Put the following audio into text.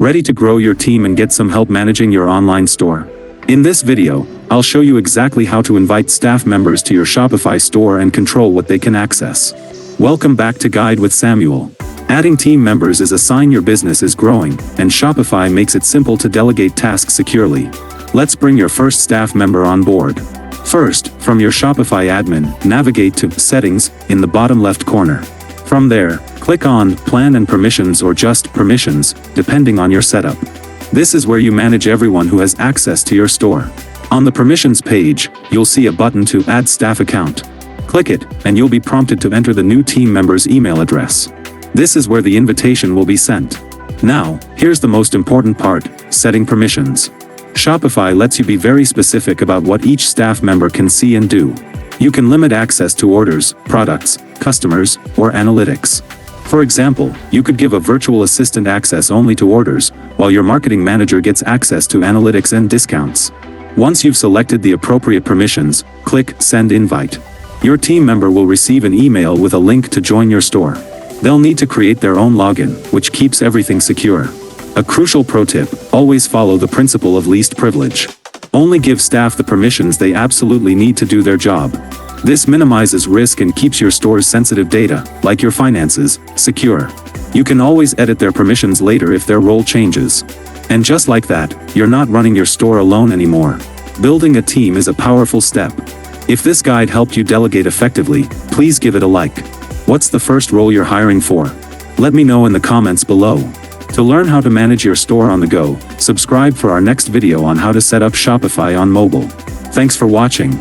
Ready to grow your team and get some help managing your online store? In this video, I'll show you exactly how to invite staff members to your Shopify store and control what they can access. Welcome back to Guide with Samuel. Adding team members is a sign your business is growing, and Shopify makes it simple to delegate tasks securely. Let's bring your first staff member on board. First, from your Shopify admin, navigate to Settings in the bottom left corner. From there, click on Plan and Permissions or just Permissions, depending on your setup. This is where you manage everyone who has access to your store. On the Permissions page, you'll see a button to Add Staff Account. Click it, and you'll be prompted to enter the new team member's email address. This is where the invitation will be sent. Now, here's the most important part, setting permissions. Shopify lets you be very specific about what each staff member can see and do. You can limit access to orders, products, customers, or analytics. For example, you could give a virtual assistant access only to orders, while your marketing manager gets access to analytics and discounts. Once you've selected the appropriate permissions, click Send Invite. Your team member will receive an email with a link to join your store. They'll need to create their own login, which keeps everything secure. A crucial pro tip, always follow the principle of least privilege. Only give staff the permissions they absolutely need to do their job. This minimizes risk and keeps your store's sensitive data, like your finances, secure. You can always edit their permissions later if their role changes. And just like that, you're not running your store alone anymore. Building a team is a powerful step. If this guide helped you delegate effectively, please give it a like. What's the first role you're hiring for? Let me know in the comments below. To learn how to manage your store on the go, subscribe for our next video on how to set up Shopify on mobile. Thanks for watching.